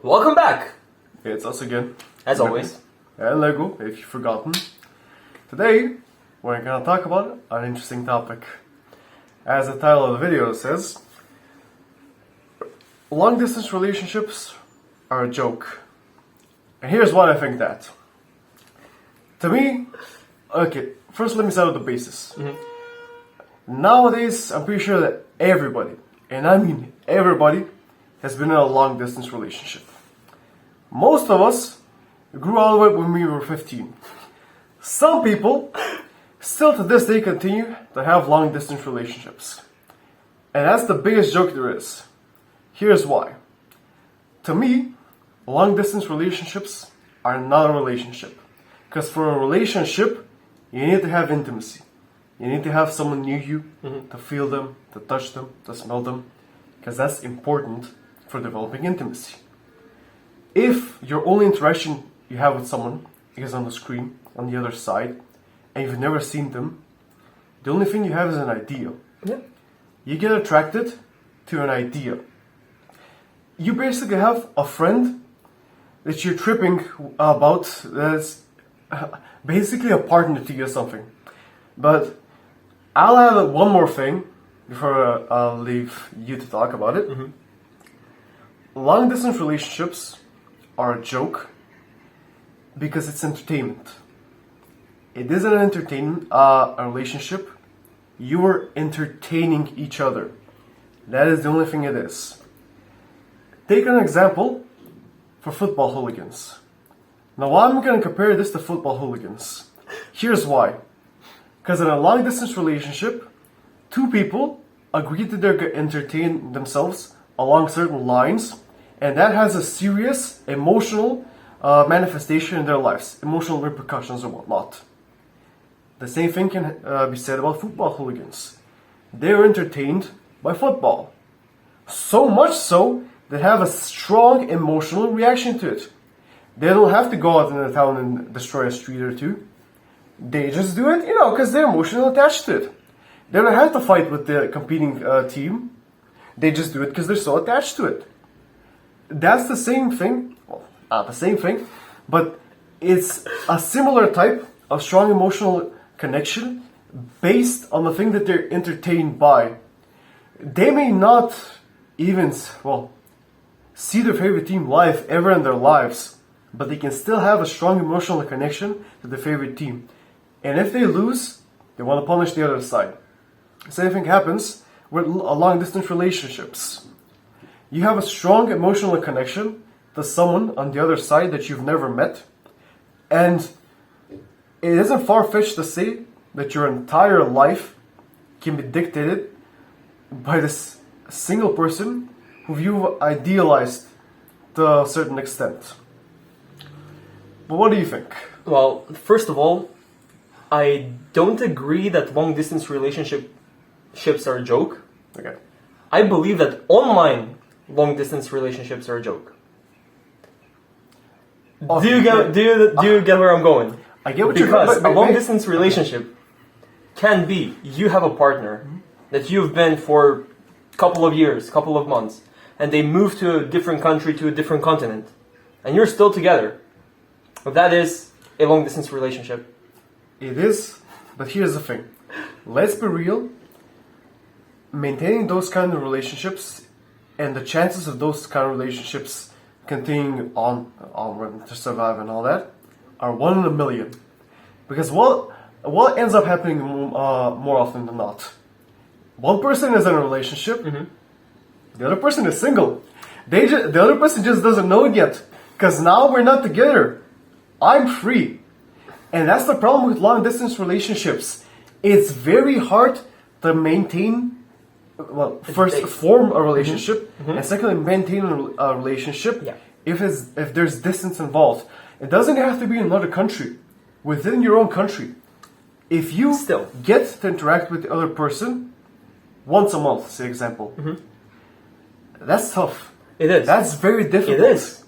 Welcome back, It's us again. as always. And Lego, if you've forgotten. Today, we're gonna talk about an interesting topic. As the title of the video says, long distance relationships are a joke. And here's why I think that. To me, okay, first let me start with the basis. Nowadays, I'm pretty sure that everybody, and I mean everybody, has been in a long distance relationship. Most of us grew out of it when we were 15. Some people still to this day continue to have long distance relationships. And that's the biggest joke there is. Here's why. To me, long distance relationships are not a relationship. Because for a relationship, you need to have intimacy. You need to have someone near you to feel them, to touch them, to smell them. Because that's important for developing intimacy. If your only interaction you have with someone is on the screen, on the other side, and you've never seen them, the only thing you have is an idea. Yeah. You get attracted to an idea. You basically have a friend that you're tripping about that's basically a partner to you or something. But I'll add one more thing before I'll leave you to talk about it. Long distance relationships are a joke because it's entertainment. It isn't an entertainment, a relationship. You are entertaining each other. That is the only thing it is. Take an example for football hooligans. Now, why am I going to compare this to football hooligans? Here's why. Because in a long distance relationship, two people agree that they're going to entertain themselves along certain lines, and that has a serious emotional manifestation in their lives, emotional repercussions and whatnot. The same thing can be said about football hooligans. They're entertained by football. So much so, they have a strong emotional reaction to it. They don't have to go out in the town and destroy a street or two. They just do it, because they're emotionally attached to it. They don't have to fight with the competing team. They just do it because they're so attached to it. That's the same thing. Well, not the same thing, but it's a similar type of strong emotional connection based on the thing that they're entertained by. They may not even, see their favorite team live ever in their lives, but they can still have a strong emotional connection to their favorite team. And if they lose, they want to punish the other side. The same thing happens with long distance relationships. You have a strong emotional connection to someone on the other side that you've never met, and it isn't far-fetched to say that your entire life can be dictated by this single person who you've idealized to a certain extent. But what do you think? Well, first of all, I don't agree that long distance relationships are a joke. Okay. I believe that online long distance relationships are a joke. Do you get where I'm going? I get what Because you're a long distance relationship can be you have a partner that you've been for a couple of years, couple of months, and they move to a different country, to a different continent, and you're still together. That is a long distance relationship. It is, but here's the thing. Let's be real. Maintaining those kind of relationships and the chances of those kind of relationships continuing on to survive and all that are 1 in a million. Because what ends up happening more often than not? One person is in a relationship, the other person is single. The other person just doesn't know it yet. Because now we're not together. I'm free. And that's the problem with long distance relationships. It's very hard to maintain, first form a relationship, and secondly maintain a relationship if there's distance involved. It doesn't have to be in another country. Within your own country. If you get to interact with the other person once a month, say example, that's tough. It is. That's very difficult. It is.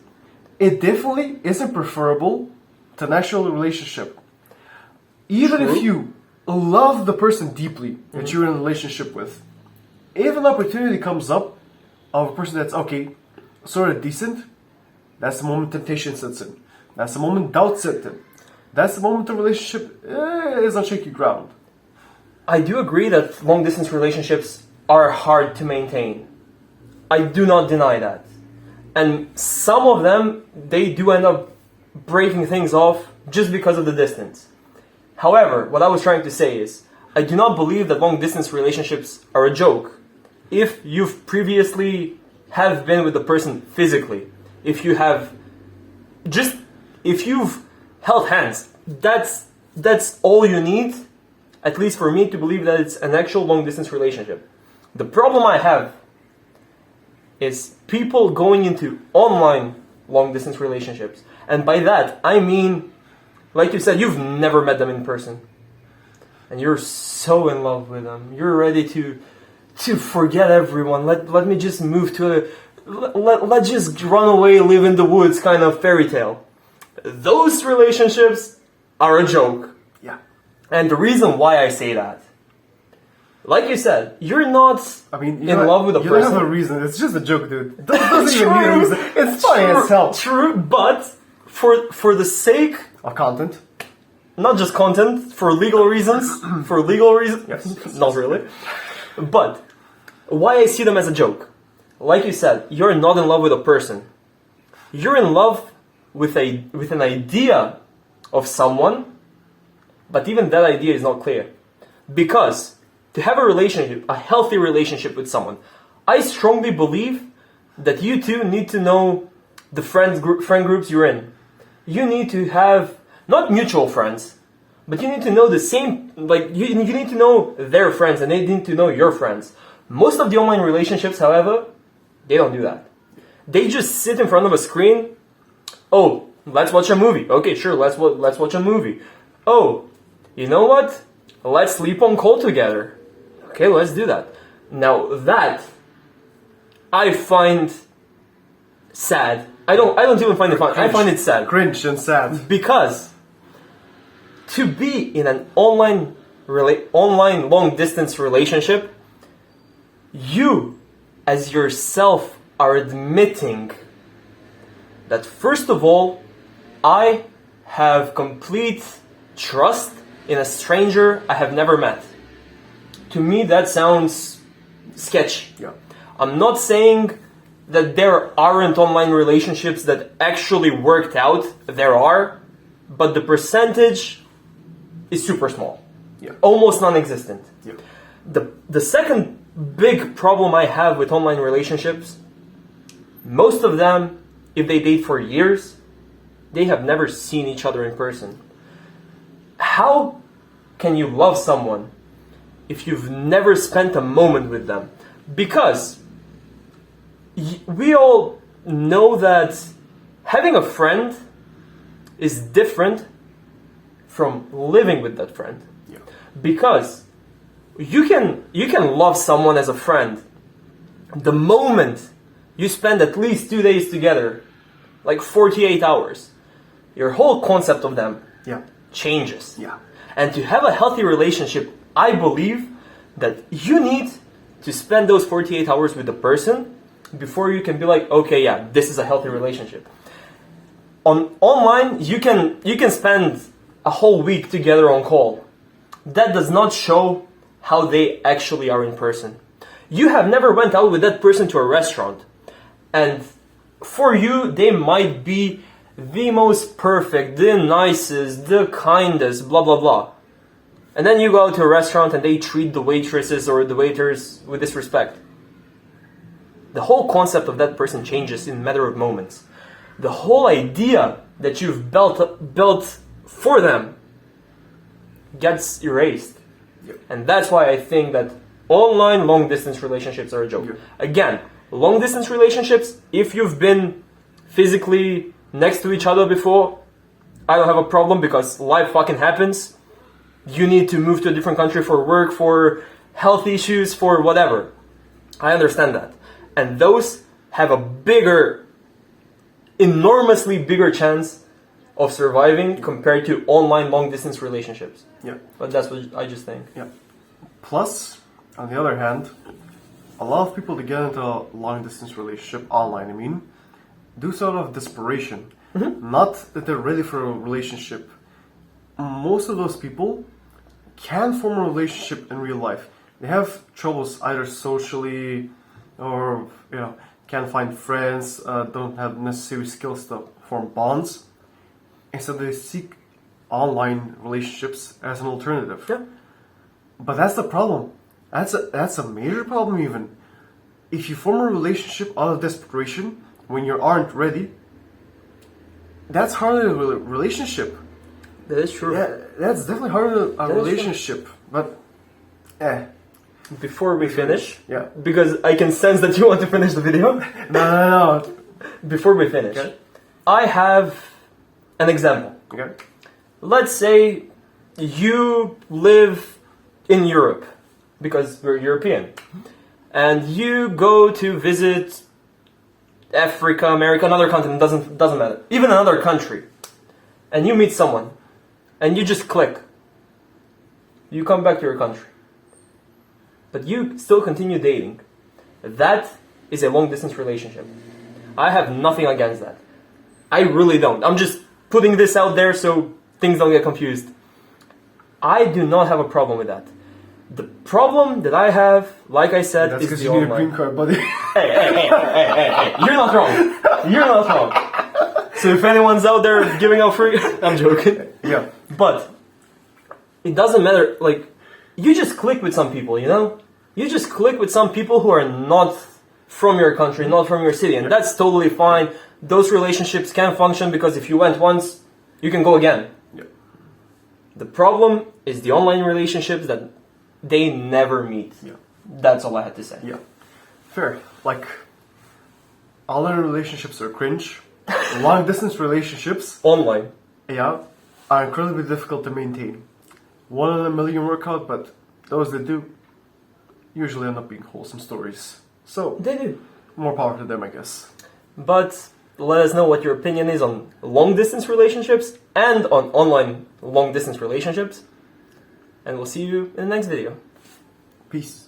It definitely isn't preferable to an actual relationship. Even if you love the person deeply that you're in a relationship with, if an opportunity comes up of a person that's sort of decent, That's the moment temptation sets in. That's the moment doubt sets in. That's the moment the relationship is on shaky ground. I do agree that long distance relationships are hard to maintain. I do not deny that. And some of them, they do end up breaking things off just because of the distance. However, what I was trying to say is, I do not believe that long distance relationships are a joke. If you've previously have been with the person physically, if you've held hands, that's all you need, at least for me, to believe that it's an actual long distance relationship. The problem I have is people going into online long distance relationships. And by that, I mean, like you said, you've never met them in person. And you're so in love with them. You're ready to forget everyone. Let me just move to let's just run away, live in the woods kind of fairy tale. Those relationships are a joke. Yeah. And the reason why I say that, like you said, you're not in love with a person. You don't have a reason. It's just a joke, dude. It doesn't even need a reason. It's funny as hell. True, but for the sake of content, not just content, for legal reasons, yes. Not really. But why I see them as a joke, like you said, you're not in love with a person. You're in love with an idea of someone, but even that idea is not clear. Because to have a relationship, a healthy relationship with someone, I strongly believe that you two need to know the friend groups you're in. You need to have, not mutual friends, but you need to know the same, like, you need to know their friends and they need to know your friends. Most of the online relationships, however, they don't do that. They just sit in front of a screen. Oh, let's watch a movie. Okay, sure, let's watch a movie. Oh, you know what? Let's sleep on call together. Okay, let's do that. Now that I find sad. I don't even find it fun. I find it sad. Cringe and sad. Because to be in an online long distance relationship, you as yourself are admitting that first of all, I have complete trust in a stranger I have never met. To me, that sounds sketchy. Yeah. I'm not saying that there aren't online relationships that actually worked out. There are, but the percentage is super small. Yeah. Almost non-existent. Yeah. The second big problem I have with online relationships, most of them, if they date for years, they have never seen each other in person. How can you love someone if you've never spent a moment with them? Because we all know that having a friend is different from living with that friend. Yeah. Because you can love someone as a friend the moment you spend at least 2 days together, like 48 hours. Your whole concept of them changes. Yeah. And to have a healthy relationship, I believe that you need to spend those 48 hours with the person before you can be like, okay, yeah, this is a healthy relationship. Online, you can spend a whole week together on call. That does not show how they actually are in person. You have never went out with that person to a restaurant, and for you, they might be the most perfect, the nicest, the kindest, blah, blah, blah. And then you go out to a restaurant and they treat the waitresses or the waiters with disrespect. The whole concept of that person changes in a matter of moments. The whole idea that you've built for them gets erased. Yep. And that's why I think that online long-distance relationships are a joke. Yep. Again, long-distance relationships, if you've been physically next to each other before, I don't have a problem because life fucking happens. You need to move to a different country for work, for health issues, for whatever. I understand that. And those have a enormously bigger chance of surviving compared to online long-distance relationships. Yeah. But that's what I just think. Yeah. Plus, on the other hand, a lot of people that get into a long-distance relationship, online I mean, do so out of desperation, not that they're ready for a relationship. Most of those people can form a relationship in real life. They have troubles either socially or can't find friends, don't have necessary skills to form bonds, and so they seek online relationships as an alternative. Yeah. But that's the problem. That's a major problem even. If you form a relationship out of desperation when you aren't ready, that's hardly a relationship. That is true. Yeah, that's definitely hardly a That is relationship. But, Before we finish, yeah. because I can sense that you want to finish the video. No. Before we finish, Okay. I have an example. Okay. Let's say you live in Europe, because we're European, and you go to visit Africa, America, another continent, doesn't matter, even another country, and you meet someone, and you just click. You come back to your country, but you still continue dating. That is a long distance relationship. I have nothing against that. I really don't. I'm just putting this out there so things don't get confused. I do not have a problem with that. The problem that I have, like I said, That's is because the you need a online. green card, buddy. Hey. You're not wrong. You're not wrong. So if anyone's out there giving out free, I'm joking. Yeah. But it doesn't matter. Like, you just click with some people, you know? You just click with some people who are not from your country, not from your city, and that's totally fine. Those relationships can function because if you went once, you can go again. Yeah. The problem is the online relationships that they never meet. Yeah. That's all I had to say. Yeah. Fair. Like, online relationships are cringe. Long distance relationships, Online. are incredibly difficult to maintain. One in a million work out, but those that do usually end up being wholesome stories. So, They do. more power to them, I guess. But let us know what your opinion is on long distance relationships and on online long distance relationships. And we'll see you in the next video. Peace.